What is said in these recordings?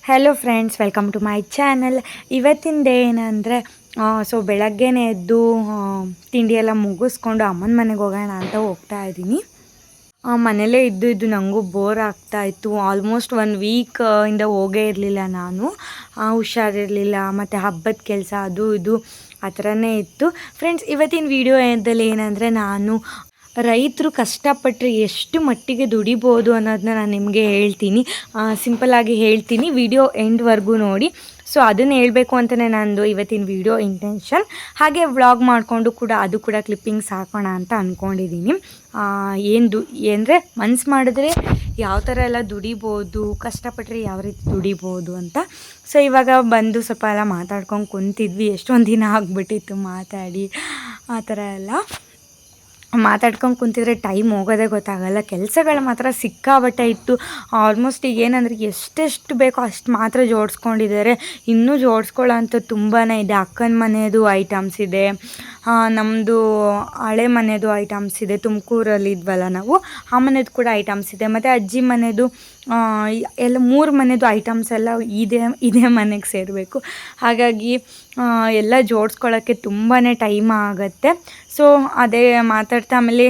Hello friends, welcome to my channel. ಇವತ್ತಿಂದ ಏನಂದರೆ ಬೆಳಗ್ಗೆನೇ ಎದ್ದು ತಿಂಡಿ ಎಲ್ಲ ಮುಗಿಸ್ಕೊಂಡು ಅಮ್ಮನ ಮನೆಗೆ ಹೋಗೋಣ ಅಂತ ಹೋಗ್ತಾ ಇದ್ದೀನಿ. ಮನೇಲೇ ಇದ್ದು ನನಗೂ ಬೋರ್ ಆಗ್ತಾಯಿತ್ತು. ಆಲ್ಮೋಸ್ಟ್ 1 ವೀಕ್ ಇಂದ ಹೋಗೇ ಇರಲಿಲ್ಲ ನಾನು. ಹುಷಾರಿರಲಿಲ್ಲ, ಮತ್ತು ಹಬ್ಬದ ಕೆಲಸ ಅದು ಇದು ಆ ಥರನೇ ಇತ್ತು. ಫ್ರೆಂಡ್ಸ್, ಇವತ್ತಿನ ವಿಡಿಯೋದಲ್ಲಿ ಏನಂದರೆ ನಾನು ರೈತರು ಕಷ್ಟಪಟ್ಟರೆ ಎಷ್ಟು ಮಟ್ಟಿಗೆ ದುಡಿಬೋದು ಅನ್ನೋದನ್ನ ನಾನು ನಿಮಗೆ ಹೇಳ್ತೀನಿ. ಸಿಂಪಲ್ಲಾಗಿ ಹೇಳ್ತೀನಿ, ವಿಡಿಯೋ ಎಂಡ್ವರೆಗೂ ನೋಡಿ. ಸೊ ಅದನ್ನು ಹೇಳಬೇಕು ಅಂತಲೇ ನಂದು ಇವತ್ತಿನ ವಿಡಿಯೋ ಇಂಟೆನ್ಷನ್. ಹಾಗೆ ವ್ಲಾಗ್ ಮಾಡಿಕೊಂಡು ಕೂಡ ಅದು ಕೂಡ ಕ್ಲಿಪ್ಪಿಂಗ್ಸ್ ಹಾಕೋಣ ಅಂತ ಅಂದ್ಕೊಂಡಿದ್ದೀನಿ. ಅಂದರೆ ಮನ್ಸು ಮಾಡಿದ್ರೆ ಯಾವ ಥರ ಎಲ್ಲ ದುಡಿಬೋದು, ಕಷ್ಟಪಟ್ಟರೆ ಯಾವ ರೀತಿ ದುಡಿಬೋದು ಅಂತ. ಸೊ ಇವಾಗ ಬಂದು ಸ್ವಲ್ಪ ಎಲ್ಲ ಮಾತಾಡ್ಕೊಂಡು ಕುಂತಿದ್ವಿ. ಎಷ್ಟೊಂದು ದಿನ ಆಗಿಬಿಟ್ಟಿತ್ತು ಮಾತಾಡಿ. ಆ ಥರ ಎಲ್ಲ ಮಾತಾಡ್ಕೊಂಡು ಕುಂತಿದ್ರೆ ಟೈಮ್ ಹೋಗೋದೇ ಗೊತ್ತಾಗಲ್ಲ. ಕೆಲಸಗಳು ಮಾತ್ರ ಸಿಕ್ಕಾಬಟ್ಟೆ ಇತ್ತು. ಆಲ್ಮೋಸ್ಟ್ ಈಗ ಏನಂದರೆ ಎಷ್ಟೆಷ್ಟು ಬೇಕೋ ಅಷ್ಟು ಮಾತ್ರ ಜೋಡಿಸ್ಕೊಂಡಿದ್ದಾರೆ. ಇನ್ನೂ ಜೋಡಿಸ್ಕೊಳ್ಳೋ ಅಂಥದ್ದು ತುಂಬಾ ಇದೆ. ಅಕ್ಕನ ಮನೆಯದು ಐಟಮ್ಸ್ ಇದೆ, ನಮ್ಮದು ಹಳೆ ಮನೆಯದು ಐಟಮ್ಸ್ ಇದೆ. ತುಮಕೂರಲ್ಲಿ ಇದ್ವಲ್ಲ ನಾವು, ಆ ಮನೆಯದು ಕೂಡ ಐಟಮ್ಸ್ ಇದೆ. ಮತ್ತು ಅಜ್ಜಿ ಮನೆಯದು ಎಲ್ಲ 3 ಮನೆಯದು ಐಟಮ್ಸ್ ಎಲ್ಲ ಇದೇ ಮನೆಗೆ ಸೇರಬೇಕು. ಹಾಗಾಗಿ ಎಲ್ಲ ಜೋಡಿಸ್ಕೊಳ್ಳೋಕ್ಕೆ ತುಂಬಾ ಟೈಮ್ ಆಗುತ್ತೆ. ಸೊ ಅದೇ ಮಾತಾಡ್ತಾ ಆಮೇಲೆ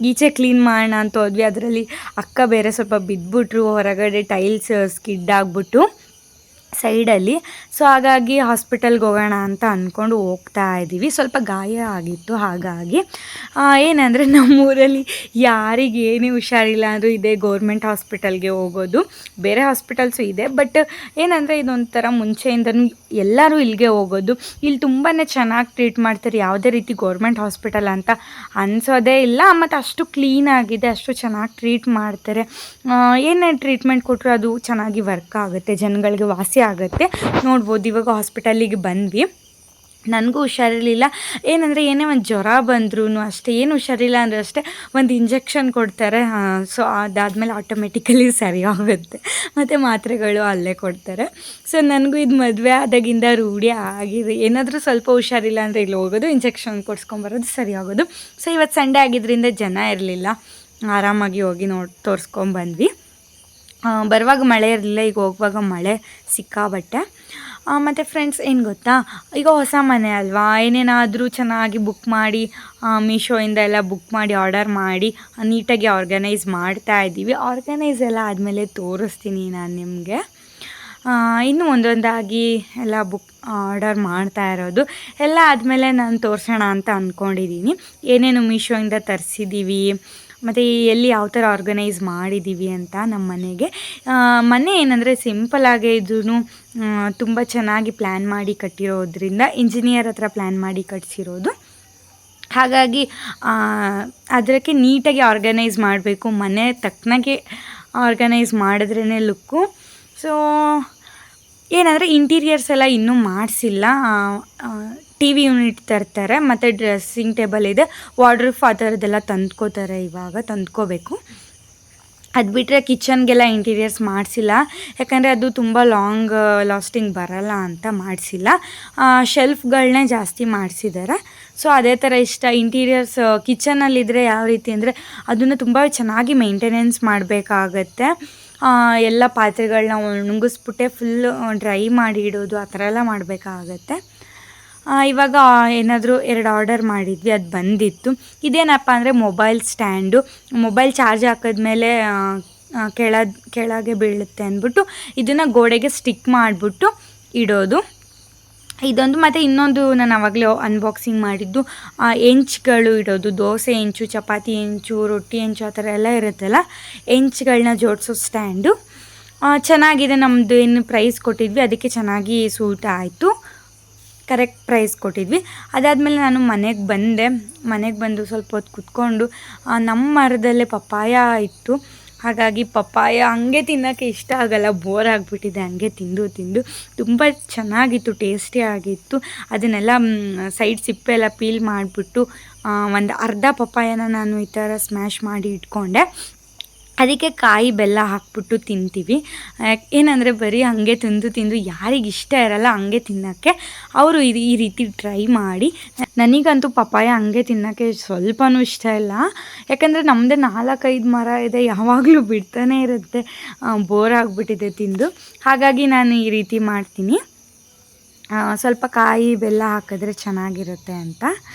ಈಚೆ ಕ್ಲೀನ್ ಮಾಡೋಣ ಅಂತ ಹೋದ್ವಿ. ಅದರಲ್ಲಿ ಅಕ್ಕ ಬೇರೆ ಸ್ವಲ್ಪ ಬಿದ್ದುಬಿಟ್ರು, ಹೊರಗಡೆ ಟೈಲ್ಸ್ ಸ್ಕಿಡ್ ಆಗಿಬಿಟ್ಟು ಸೈಡಲ್ಲಿ. ಸೊ ಹಾಗಾಗಿ ಹಾಸ್ಪಿಟಲ್ಗೆ ಹೋಗೋಣ ಅಂತ ಅಂದ್ಕೊಂಡು ಹೋಗ್ತಾ ಇದ್ದೀವಿ. ಸ್ವಲ್ಪ ಗಾಯ ಆಗಿತ್ತು. ಹಾಗಾಗಿ ಏನಂದರೆ ನಮ್ಮೂರಲ್ಲಿ ಯಾರಿಗೇನೇ ಹುಷಾರಿಲ್ಲ ಅಂದರೂ ಇದೇ ಗೌರ್ಮೆಂಟ್ ಹಾಸ್ಪಿಟಲ್ಗೆ ಹೋಗೋದು. ಬೇರೆ ಹಾಸ್ಪಿಟಲ್ಸು ಇದೆ, ಬಟ್ ಏನಂದರೆ ಇದೊಂಥರ ಮುಂಚೆಯಿಂದನೂ ಎಲ್ಲರೂ ಇಲ್ಲಿಗೆ ಹೋಗೋದು. ಇಲ್ಲಿ ತುಂಬಾ ಚೆನ್ನಾಗಿ ಟ್ರೀಟ್ ಮಾಡ್ತಾರೆ. ಯಾವುದೇ ರೀತಿ ಗೌರ್ಮೆಂಟ್ ಹಾಸ್ಪಿಟಲ್ ಅಂತ ಅನಿಸೋದೇ ಇಲ್ಲ. ಮತ್ತು ಅಷ್ಟು ಕ್ಲೀನಾಗಿದೆ, ಅಷ್ಟು ಚೆನ್ನಾಗಿ ಟ್ರೀಟ್ ಮಾಡ್ತಾರೆ. ಏನೇ ಟ್ರೀಟ್ಮೆಂಟ್ ಕೊಟ್ಟರು ಅದು ಚೆನ್ನಾಗಿ ವರ್ಕ್ ಆಗುತ್ತೆ, ಜನಗಳಿಗೆ ವಾಸಿ ಆಗುತ್ತೆ. ನೋಡ್ಬೋದು, ಇವಾಗ ಹಾಸ್ಪಿಟಲಿಗೆ ಬಂದ್ವಿ. ನನಗೂ ಹುಷಾರಿರಲಿಲ್ಲ. ಏನಂದರೆ ಏನೇ ಒಂದು ಜ್ವರ ಬಂದ್ರೂ ಅಷ್ಟೇ, ಏನು ಹುಷಾರಿಲ್ಲ ಅಂದರೆ ಅಷ್ಟೇ ಒಂದು ಇಂಜೆಕ್ಷನ್ ಕೊಡ್ತಾರೆ. ಸೊ ಅದಾದಮೇಲೆ ಆಟೋಮೆಟಿಕಲಿ ಸರಿ ಆಗುತ್ತೆ. ಮತ್ತು ಮಾತ್ರೆಗಳು ಅಲ್ಲೇ ಕೊಡ್ತಾರೆ. ಸೊ ನನಗೂ ಇದು ಮದುವೆ ಆದಾಗಿಂದ ರೂಢಿ ಆಗಿದೆ. ಏನಾದರೂ ಸ್ವಲ್ಪ ಹುಷಾರಿಲ್ಲ ಅಂದರೆ ಇಲ್ಲಿ ಹೋಗೋದು, ಇಂಜೆಕ್ಷನ್ ಕೊಡ್ಸ್ಕೊಂಬರೋದು, ಸರಿ ಆಗೋದು. ಸೊ ಇವತ್ತು ಸಂಡೇ ಆಗಿದ್ದರಿಂದ ಜನ ಇರಲಿಲ್ಲ, ಆರಾಮಾಗಿ ಹೋಗಿ ತೋರಿಸ್ಕೊಂಬಂದ್ವಿ. ಬರುವಾಗ ಮಳೆ ಇರಲಿಲ್ಲ, ಈಗ ಹೋಗುವಾಗ ಮಳೆ ಸಿಕ್ಕಾಬಟ್ಟೆ. ಮತ್ತು ಫ್ರೆಂಡ್ಸ್, ಏನು ಗೊತ್ತಾ, ಈಗ ಹೊಸ ಮನೆ ಅಲ್ವಾ, ಏನೇನಾದರೂ ಚೆನ್ನಾಗಿ ಬುಕ್ ಮಾಡಿ ಮೀಶೋಯಿಂದ ಎಲ್ಲ ಬುಕ್ ಮಾಡಿ ಆರ್ಡರ್ ಮಾಡಿ ನೀಟಾಗಿ ಆರ್ಗನೈಸ್ ಮಾಡ್ತಾ ಇದ್ದೀವಿ. ಆರ್ಗನೈಸ್ ಎಲ್ಲ ಆದಮೇಲೆ ತೋರಿಸ್ತೀನಿ ನಾನು ನಿಮಗೆ. ಇನ್ನೂ ಒಂದೊಂದಾಗಿ ಎಲ್ಲ ಆರ್ಡರ್ ಮಾಡ್ತಾ ಇರೋದು ಎಲ್ಲ ಆದಮೇಲೆ ನಾನು ತೋರಿಸೋಣ ಅಂತ ಅಂದ್ಕೊಂಡಿದ್ದೀನಿ. ಏನೇನು ಮೀಶೋಯಿಂದ ತರಿಸಿದ್ದೀವಿ ಮತ್ತು ಎಲ್ಲಿ ಯಾವ ಥರ ಆರ್ಗನೈಸ್ ಮಾಡಿದ್ದೀವಿ ಅಂತ ನಮ್ಮ ಮನೆಗೆ. ಮನೆ ಏನಂದರೆ ಸಿಂಪಲ್ಲಾಗೇ ಇದ್ರೂ ತುಂಬ ಚೆನ್ನಾಗಿ ಪ್ಲ್ಯಾನ್ ಮಾಡಿ ಕಟ್ಟಿರೋದ್ರಿಂದ, ಇಂಜಿನಿಯರ್ ಹತ್ರ ಪ್ಲ್ಯಾನ್ ಮಾಡಿ ಕಟ್ಟಿಸಿರೋದು. ಹಾಗಾಗಿ ಅದಕ್ಕೆ ನೀಟಾಗಿ ಆರ್ಗನೈಸ್ ಮಾಡಬೇಕು. ಮನೆ ತಕ್ಕನಾಗೆ ಆರ್ಗನೈಸ್ ಮಾಡಿದ್ರೇ ಲುಕ್ಕು. ಸೊ ಏನಂದರೆ ಇಂಟೀರಿಯರ್ಸ್ ಎಲ್ಲ ಇನ್ನೂ ಮಾಡಿಸಿಲ್ಲ. TV ಯೂನಿಟ್ ತರ್ತಾರೆ, ಮತ್ತು ಡ್ರೆಸ್ಸಿಂಗ್ ಟೇಬಲ್ ಇದೆ, ವಾರ್ಡ್ರೋಬ್ ಆ ಥರದ್ದೆಲ್ಲ ತಂದ್ಕೋತಾರೆ. ಇವಾಗ ತಂದ್ಕೋಬೇಕು. ಅದು ಬಿಟ್ಟರೆ ಕಿಚನ್ಗೆಲ್ಲ ಇಂಟೀರಿಯರ್ಸ್ ಮಾಡಿಸಿಲ್ಲ, ಯಾಕಂದರೆ ಅದು ತುಂಬ ಲಾಸ್ಟಿಂಗ್ ಬರಲ್ಲ ಅಂತ ಮಾಡಿಸಿಲ್ಲ. ಶೆಲ್ಫ್ಗಳನ್ನೇ ಜಾಸ್ತಿ ಮಾಡಿಸಿದ್ದಾರೆ. ಸೊ ಅದೇ ಥರ ಇಷ್ಟ. ಇಂಟೀರಿಯರ್ಸ್ ಕಿಚನಲ್ಲಿದ್ದರೆ ಯಾವ ರೀತಿ ಅಂದರೆ ಅದನ್ನು ತುಂಬ ಚೆನ್ನಾಗಿ ಮೇಂಟೆನೆನ್ಸ್ ಮಾಡಬೇಕಾಗತ್ತೆ. ಎಲ್ಲ ಪಾತ್ರೆಗಳನ್ನ ಒಣಗಿಸ್ಬಿಟ್ಟೆ ಫುಲ್ ಡ್ರೈ ಮಾಡಿ ಇಡೋದು, ಆ ಥರ ಎಲ್ಲ ಮಾಡಬೇಕಾಗತ್ತೆ. ಇವಾಗ ಏನಾದರೂ 2 ಆರ್ಡರ್ ಮಾಡಿದ್ವಿ, ಅದು ಬಂದಿತ್ತು. ಇದೇನಪ್ಪ ಅಂದರೆ ಮೊಬೈಲ್ ಸ್ಟ್ಯಾಂಡು. ಮೊಬೈಲ್ ಚಾರ್ಜ್ ಹಾಕಿದ್ಮೇಲೆ ಕೆಳಗೆ ಬೀಳುತ್ತೆ ಅಂದ್ಬಿಟ್ಟು ಇದನ್ನು ಗೋಡೆಗೆ ಸ್ಟಿಕ್ ಮಾಡಿಬಿಟ್ಟು ಇಡೋದು ಇದೊಂದು. ಮತ್ತು ಇನ್ನೊಂದು ನಾನು ಆವಾಗಲೇ ಅನ್ಬಾಕ್ಸಿಂಗ್ ಮಾಡಿದ್ದು ಹೆಂಚ್ಗಳು ಇಡೋದು. ದೋಸೆ ಹೆಂಚು, ಚಪಾತಿ ಹೆಂಚು, ರೊಟ್ಟಿ ಹೆಂಚು ಆ ಥರ ಎಲ್ಲ ಇರುತ್ತಲ್ಲ, ಹೆಂಚ್ಗಳನ್ನ ಜೋಡಿಸೋ ಸ್ಟ್ಯಾಂಡು. ಚೆನ್ನಾಗಿದೆ. ನಮ್ಮದು ಏನು ಪ್ರೈಸ್ ಕೊಟ್ಟಿದ್ವಿ ಅದಕ್ಕೆ ಚೆನ್ನಾಗಿ ಸೂಟ್ ಆಯಿತು, ಕರೆಕ್ಟ್ ಪ್ರೈಸ್ ಕೊಟ್ಟಿದ್ವಿ. ಅದಾದಮೇಲೆ ನಾನು ಮನೆಗೆ ಬಂದು ಸ್ವಲ್ಪ ಹೊತ್ತು ಕುತ್ಕೊಂಡು ನಮ್ಮ ಮರದಲ್ಲೇ ಪಪ್ಪಾಯ ಇತ್ತು. ಹಾಗಾಗಿ ಪಪ್ಪಾಯ ಹಂಗೆ ತಿನ್ನೋಕ್ಕೆ ಇಷ್ಟ ಆಗಲ್ಲ, ಬೋರ್ ಆಗಿಬಿಟ್ಟಿದೆ ಹಂಗೆ ತಿಂದು. ತುಂಬ ಚೆನ್ನಾಗಿತ್ತು, ಟೇಸ್ಟಿಯಾಗಿತ್ತು. ಅದನ್ನೆಲ್ಲ ಸೈಡ್ ಸಿಪ್ಪೆ ಎಲ್ಲ ಪೀಲ್ ಮಾಡಿಬಿಟ್ಟು ಒಂದು ಅರ್ಧ ಪಪ್ಪಾಯನ ನಾನು ಈ ಥರ ಸ್ಮ್ಯಾಶ್ ಮಾಡಿ ಇಟ್ಕೊಂಡೆ. ಅದಕ್ಕೆ ಕಾಯಿ ಬೆಲ್ಲ ಹಾಕ್ಬಿಟ್ಟು ತಿಂತೀವಿ. ಏನಂದರೆ ಬರೀ ಹಾಗೆ ತಿಂದು ಯಾರಿಗೆ ಇಷ್ಟ ಇರಲ್ಲ ಹಂಗೆ ತಿನ್ನೋಕ್ಕೆ ಅವರು ಈ ರೀತಿ ಟ್ರೈ ಮಾಡಿ. ನನಗಂತೂ ಪಪ್ಪಾಯ ಹಂಗೆ ತಿನ್ನೋಕ್ಕೆ ಸ್ವಲ್ಪನೂ ಇಷ್ಟ ಇಲ್ಲ. ಯಾಕಂದರೆ ನಮ್ಮದೇ 4-5 ಮರ ಇದೆ, ಯಾವಾಗಲೂ ಬಿಡ್ತಾನೆ ಇರುತ್ತೆ, ಬೋರ್ ಆಗಿಬಿಟ್ಟಿದೆ ತಿಂದು. ಹಾಗಾಗಿ ನಾನು ಈ ರೀತಿ ಮಾಡ್ತೀನಿ. ಸ್ವಲ್ಪ ಕಾಯಿ ಬೆಲ್ಲ ಹಾಕಿದ್ರೆ ಚೆನ್ನಾಗಿರುತ್ತೆ ಅಂತ.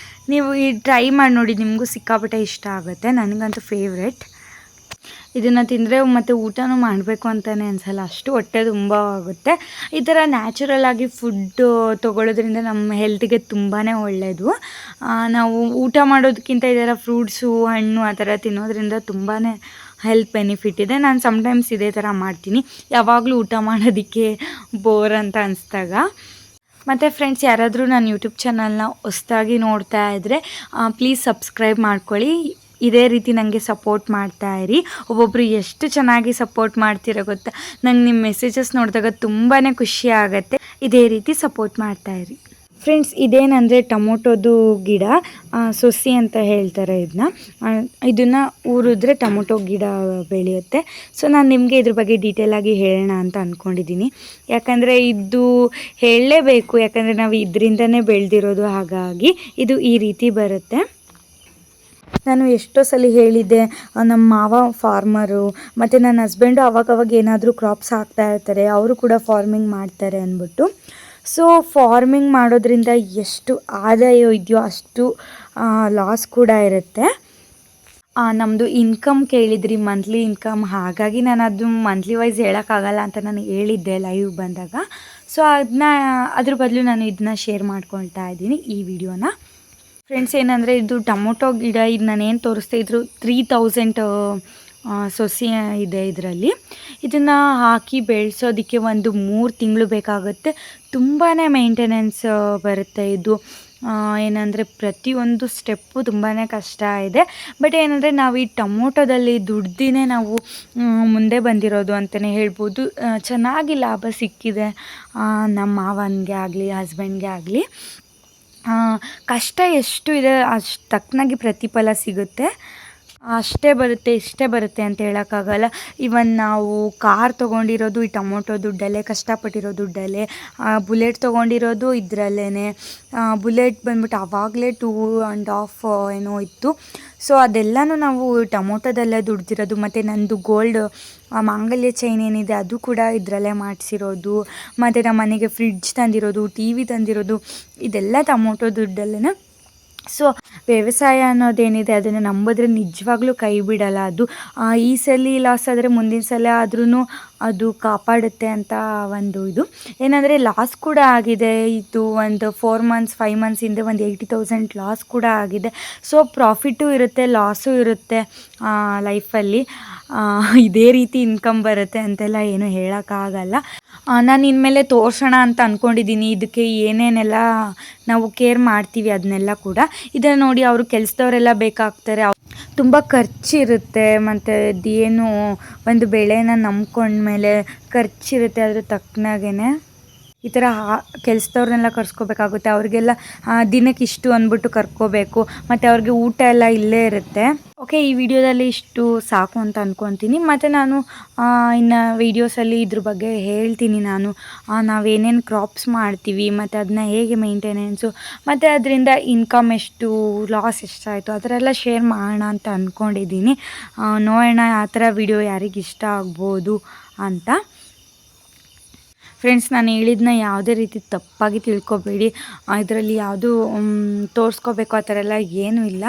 ನೀವು ಈ ಟ್ರೈ ಮಾಡಿ ನೋಡಿ, ನಿಮಗೂ ಸಿಕ್ಕಾಪಟ್ಟೆ ಇಷ್ಟ ಆಗುತ್ತೆ. ನನಗಂತೂ ಫೇವ್ರೆಟ್. ಇದನ್ನು ತಿಂದರೆ ಮತ್ತು ಊಟನೂ ಮಾಡಬೇಕು ಅಂತಲೇ ಅನಿಸಲ್ಲ, ಅಷ್ಟು ಹೊಟ್ಟೆ ತುಂಬ ಆಗುತ್ತೆ. ಈ ಥರ ನ್ಯಾಚುರಲಾಗಿ ಫುಡ್ಡು ತೊಗೊಳ್ಳೋದ್ರಿಂದ ನಮ್ಮ ಹೆಲ್ತಿಗೆ ತುಂಬಾ ಒಳ್ಳೆಯದು. ನಾವು ಊಟ ಮಾಡೋದಕ್ಕಿಂತ ಈ ಥರ ಫ್ರೂಟ್ಸು, ಹಣ್ಣು ಆ ಥರ ತಿನ್ನೋದ್ರಿಂದ ತುಂಬಾ ಹೆಲ್ತ್ ಬೆನಿಫಿಟ್ ಇದೆ. ನಾನು ಸಮ್ಟೈಮ್ಸ್ ಇದೇ ಥರ ಮಾಡ್ತೀನಿ, ಯಾವಾಗಲೂ ಊಟ ಮಾಡೋದಕ್ಕೆ ಬೋರ್ ಅಂತ ಅನಿಸ್ದಾಗ. ಮತ್ತು ಫ್ರೆಂಡ್ಸ್, ಯಾರಾದರೂ ನನ್ನ ಯೂಟ್ಯೂಬ್ ಚಾನಲ್ನ ಹೊಸ್ದಾಗಿ ನೋಡ್ತಾ ಇದ್ದರೆ ಪ್ಲೀಸ್ ಸಬ್ಸ್ಕ್ರೈಬ್ ಮಾಡ್ಕೊಳ್ಳಿ. ಇದೇ ರೀತಿ ನನಗೆ ಸಪೋರ್ಟ್ ಮಾಡ್ತಾಯಿರಿ. ಒಬ್ಬೊಬ್ಬರು ಎಷ್ಟು ಚೆನ್ನಾಗಿ ಸಪೋರ್ಟ್ ಮಾಡ್ತಿರೋ ಗೊತ್ತಾ, ನಂಗೆ ನಿಮ್ಮ ಮೆಸೇಜಸ್ ನೋಡಿದಾಗ ತುಂಬಾ ಖುಷಿ ಆಗುತ್ತೆ. ಇದೇ ರೀತಿ ಸಪೋರ್ಟ್ ಮಾಡ್ತಾಯಿರಿ. ಫ್ರೆಂಡ್ಸ್, ಇದೇನಂದರೆ ಟೊಮೊಟೊದು ಗಿಡ, ಸೊಸಿ ಅಂತ ಹೇಳ್ತಾರೆ ಇದನ್ನು ಊರಿದ್ರೆ ಟೊಮೊಟೊ ಗಿಡ ಬೆಳೆಯುತ್ತೆ. ಸೊ ನಾನು ನಿಮಗೆ ಇದ್ರ ಬಗ್ಗೆ ಡೀಟೇಲಾಗಿ ಹೇಳೋಣ ಅಂತ ಅಂದ್ಕೊಂಡಿದ್ದೀನಿ. ಯಾಕಂದರೆ ಇದು ಹೇಳಲೇಬೇಕು, ಯಾಕಂದರೆ ನಾವು ಇದರಿಂದನೇ ಬೆಳೆದಿರೋದು. ಹಾಗಾಗಿ ಇದು ಈ ರೀತಿ ಬರುತ್ತೆ. ನಾನು ಎಷ್ಟೋ ಸಲ ಹೇಳಿದ್ದೆ, ನಮ್ಮ ಮಾವ ಫಾರ್ಮರು ಮತ್ತು ನನ್ನ ಹಸ್ಬೆಂಡು ಅವಾಗವಾಗ ಏನಾದರೂ ಕ್ರಾಪ್ಸ್ ಹಾಕ್ತಾ ಇರ್ತಾರೆ, ಅವರು ಕೂಡ ಫಾರ್ಮಿಂಗ್ ಮಾಡ್ತಾರೆ ಅಂದ್ಬಿಟ್ಟು. ಸೊ ಫಾರ್ಮಿಂಗ್ ಮಾಡೋದ್ರಿಂದ ಎಷ್ಟು ಆದಾಯ ಇದೆಯೋ ಅಷ್ಟು ಲಾಸ್ ಕೂಡ ಇರುತ್ತೆ. ನಮ್ಮದು ಇನ್ಕಮ್ ಕೇಳಿದ್ರಿ, ಮಂತ್ಲಿ ಇನ್ಕಮ್. ಹಾಗಾಗಿ ನಾನು ಅದು ಮಂತ್ಲಿ ವೈಸ್ ಹೇಳೋಕ್ಕಾಗಲ್ಲ ಅಂತ ನಾನು ಹೇಳಿದ್ದೆ ಲೈವ್ ಬಂದಾಗ. ಸೊ ಅದ್ರ ಬದಲು ನಾನು ಇದನ್ನ ಶೇರ್ ಮಾಡ್ಕೊಳ್ತಾ ಇದ್ದೀನಿ ಈ ವಿಡಿಯೋನ. ಫ್ರೆಂಡ್ಸ್, ಏನಂದರೆ ಇದು ಟೊಮೊಟೊ ಗಿಡ, ಇದು ನಾನೇನು ತೋರಿಸ್ತಾ ಇದ್ರು 3000 ಸೊಸಿ ಇದೆ ಇದರಲ್ಲಿ. ಇದನ್ನು ಹಾಕಿ ಬೆಳೆಸೋದಕ್ಕೆ ಒಂದು 3 ತಿಂಗಳು ಬೇಕಾಗುತ್ತೆ. ತುಂಬಾ ಮೇಂಟೆನೆನ್ಸ್ ಬರುತ್ತೆ ಇದು. ಏನಂದರೆ ಪ್ರತಿಯೊಂದು ಸ್ಟೆಪ್ಪು ತುಂಬಾ ಕಷ್ಟ ಇದೆ. ಬಟ್ ಏನಂದರೆ ನಾವು ಈ ಟೊಮೊಟೊದಲ್ಲಿ ದುಡ್ದಿನೇ ನಾವು ಮುಂದೆ ಬಂದಿರೋದು ಅಂತಲೇ ಹೇಳ್ಬೋದು. ಚೆನ್ನಾಗಿ ಲಾಭ ಸಿಕ್ಕಿದೆ ನಮ್ಮ ಮಾವನಿಗೆ ಆಗಲಿ ಹಸ್ಬೆಂಡ್ಗೆ ಆಗಲಿ. ಕಷ್ಟ ಎಷ್ಟು ಇದೆ ಅಷ್ಟು ತಕ್ಕನಾಗಿ ಪ್ರತಿಫಲ ಸಿಗುತ್ತೆ. ಅಷ್ಟೇ ಬರುತ್ತೆ ಇಷ್ಟೇ ಬರುತ್ತೆ ಅಂತ ಹೇಳೋಕ್ಕಾಗಲ್ಲ. ಇವನ್ ನಾವು ಕಾರ್ ತೊಗೊಂಡಿರೋದು ಈ ಟೊಮೊಟೊ ದುಡ್ಡಲ್ಲೇ, ಕಷ್ಟಪಟ್ಟಿರೋ ದುಡ್ಡಲ್ಲೇ. ಬುಲೆಟ್ ತೊಗೊಂಡಿರೋದು ಇದರಲ್ಲೇ. ಬುಲೆಟ್ ಬಂದ್ಬಿಟ್ಟು ಆವಾಗಲೇ 2.5 ಏನೋ ಇತ್ತು. ಸೊ ಅದೆಲ್ಲನೂ ನಾವು ಟೊಮೊಟೊದಲ್ಲೇ ದುಡ್ದಿರೋದು. ಮತ್ತು ನಂದು ಗೋಲ್ಡ್ ಮಾಂಗಲ್ಯ ಚೈನ್ ಏನಿದೆ ಅದು ಕೂಡ ಇದರಲ್ಲೇ ಮಾಡಿಸಿರೋದು. ಮತ್ತು ನಮ್ಮ ಮನೆಗೆ ಫ್ರಿಡ್ಜ್ ತಂದಿರೋದು, ಟಿ ವಿ ತಂದಿರೋದು, ಇದೆಲ್ಲ ಟೊಮೊಟೊ ದುಡ್ಡಲ್ಲೇ. ಸೊ ವ್ಯವಸಾಯ ಅನ್ನೋದೇನಿದೆ ಅದನ್ನು ನಂಬಿದ್ರೆ ನಿಜವಾಗ್ಲೂ ಕೈ ಬಿಡಲ್ಲ. ಅದು ಈ ಸಲ ಲಾಸ್ ಆದರೆ ಮುಂದಿನ ಸಲ ಆದ್ರೂ ಅದು ಕಾಪಾಡುತ್ತೆ ಅಂತ ಒಂದು ಇದು. ಏನಂದರೆ ಲಾಸ್ ಕೂಡ ಆಗಿದೆ. ಇದು ಒಂದು 4 ಮಂತ್ಸ್ 5 ಮಂತ್ಸ್ ಹಿಂದೆ ಒಂದು 80,000 ಲಾಸ್ ಕೂಡ ಆಗಿದೆ. ಸೊ ಪ್ರಾಫಿಟು ಇರುತ್ತೆ, ಲಾಸು ಇರುತ್ತೆ ಲೈಫಲ್ಲಿ. ಇದೇ ರೀತಿ ಇನ್ಕಮ್ ಬರುತ್ತೆ ಅಂತೆಲ್ಲ ಏನು ಹೇಳೋಕ್ಕಾಗಲ್ಲ. ನಾನು ಇನ್ಮೇಲೆ ತೋರಿಸೋಣ ಅಂತ ಅಂದ್ಕೊಂಡಿದ್ದೀನಿ. ಇದಕ್ಕೆ ಏನೇನೆಲ್ಲ ನಾವು ಕೇರ್ ಮಾಡ್ತೀವಿ ಅದನ್ನೆಲ್ಲ ಕೂಡ. ಇದನ್ನು ನೋಡಿ, ಅವರು ಕೆಲಸದವರೆಲ್ಲ ಬೇಕಾಗ್ತಾರೆ, ತುಂಬ ಖರ್ಚಿರುತ್ತೆ. ಮತ್ತು ಅದೇನು ಒಂದು ಬೆಳೆನ ನಂಬ್ಕೊಂಡ್ಮೇಲೆ ಖರ್ಚಿರುತ್ತೆ, ಅದ್ರ ತಕ್ಕನಾಗೇ ಈ ಥರ ಕೆಲಸದವ್ರನ್ನೆಲ್ಲ ಕರ್ಸ್ಕೋಬೇಕಾಗುತ್ತೆ. ಅವ್ರಿಗೆಲ್ಲ ದಿನಕ್ಕೆ ಇಷ್ಟು ಅಂದ್ಬಿಟ್ಟು ಕರ್ಕೋಬೇಕು. ಮತ್ತು ಅವ್ರಿಗೆ ಊಟ ಎಲ್ಲ ಇಲ್ಲೇ ಇರುತ್ತೆ. ಓಕೆ, ಈ ವಿಡಿಯೋದಲ್ಲಿ ಇಷ್ಟು ಸಾಕು ಅಂತ ಅಂದ್ಕೊತೀನಿ. ಮತ್ತು ನಾನು ಇನ್ನು ವೀಡಿಯೋಸಲ್ಲಿ ಇದ್ರ ಬಗ್ಗೆ ಹೇಳ್ತೀನಿ. ನಾವೇನೇನು ಕ್ರಾಪ್ಸ್ ಮಾಡ್ತೀವಿ ಮತ್ತು ಅದನ್ನ ಹೇಗೆ ಮೇಂಟೆನೆನ್ಸು, ಮತ್ತು ಅದರಿಂದ ಇನ್ಕಮ್ ಎಷ್ಟು, ಲಾಸ್ ಎಷ್ಟಾಯಿತು ಆ ಥರ ಎಲ್ಲ ಶೇರ್ ಮಾಡೋಣ ಅಂತ ಅಂದ್ಕೊಂಡಿದ್ದೀನಿ. ನೋಡೋಣ ಆ ಥರ ವಿಡಿಯೋ ಯಾರಿಗೆ ಇಷ್ಟ ಆಗ್ಬೋದು ಅಂತ. ಫ್ರೆಂಡ್ಸ್, ನಾನು ಹೇಳಿದ್ದನ್ನ ಯಾವುದೇ ರೀತಿ ತಪ್ಪಾಗಿ ತಿಳ್ಕೊಬೇಡಿ. ಇದರಲ್ಲಿ ಯಾವುದೂ ತೋರಿಸ್ಕೋಬೇಕು ಆ ಥರ ಎಲ್ಲ ಏನೂ ಇಲ್ಲ.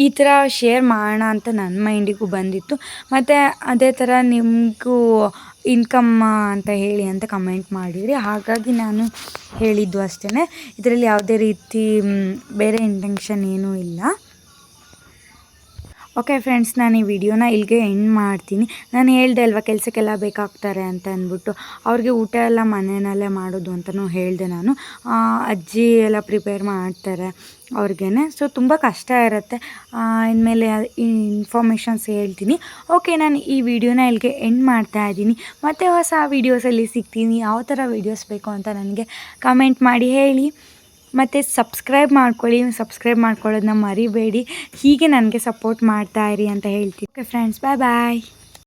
ಈ ಥರ ಶೇರ್ ಮಾಡೋಣ ಅಂತ ನನ್ನ ಮೈಂಡಿಗೂ ಬಂದಿತ್ತು. ಮತ್ತು ಅದೇ ಥರ ನಿಮಗೂ ಇನ್ಕಮ್ ಅಂತ ಹೇಳಿ ಅಂತ ಕಮೆಂಟ್ ಮಾಡಿರಿ. ಹಾಗಾಗಿ ನಾನು ಹೇಳಿದ್ದು ಅಷ್ಟೇ. ಇದರಲ್ಲಿ ಯಾವುದೇ ರೀತಿ ಬೇರೆ ಇಂಟೆನ್ಷನ್ ಏನೂ ಇಲ್ಲ. ಓಕೆ ಫ್ರೆಂಡ್ಸ್, ನಾನು ಈ ವಿಡಿಯೋನ ಇಲ್ಲಿಗೆ ಎಂಡ್ ಮಾಡ್ತೀನಿ. ನಾನು ಹೇಳ್ದೆ ಅಲ್ವಾ ಕೆಲಸಕ್ಕೆಲ್ಲ ಬೇಕಾಗ್ತಾರೆ ಅಂತ ಅಂದ್ಬಿಟ್ಟು. ಅವ್ರಿಗೆ ಊಟ ಎಲ್ಲ ಮನೆಯಲ್ಲೇ ಮಾಡೋದು ಅಂತಲೂ ಹೇಳಿದೆ ನಾನು. ಅಜ್ಜಿ ಎಲ್ಲ ಪ್ರಿಪೇರ್ ಮಾಡ್ತಾರೆ ಅವ್ರಿಗೇ. ಸೊ ತುಂಬ ಕಷ್ಟ ಇರುತ್ತೆ. ಇನ್ಮೇಲೆ ಈ ಇನ್ಫಾರ್ಮೇಷನ್ಸ್ ಹೇಳ್ತೀನಿ. ಓಕೆ, ನಾನು ಈ ವಿಡಿಯೋನ ಇಲ್ಲಿಗೆ ಎಂಡ್ ಮಾಡ್ತಾಯಿದ್ದೀನಿ. ಮತ್ತು ಹೊಸ ವೀಡಿಯೋಸಲ್ಲಿ ಸಿಗ್ತೀನಿ. ಯಾವ ಥರ ವೀಡಿಯೋಸ್ ಬೇಕು ಅಂತ ನನಗೆ ಕಮೆಂಟ್ ಮಾಡಿ ಹೇಳಿ. ಮತ್ತು ಸಬ್ಸ್ಕ್ರೈಬ್ ಮಾಡ್ಕೊಳ್ಳೋದನ್ನ ಮರಿಬೇಡಿ. ಹೀಗೆ ನನಗೆ ಸಪೋರ್ಟ್ ಮಾಡ್ತಾಯಿರಿ ಅಂತ ಹೇಳ್ತೀನಿ. ಓಕೆ ಫ್ರೆಂಡ್ಸ್, ಬಾಯ್ ಬಾಯ್.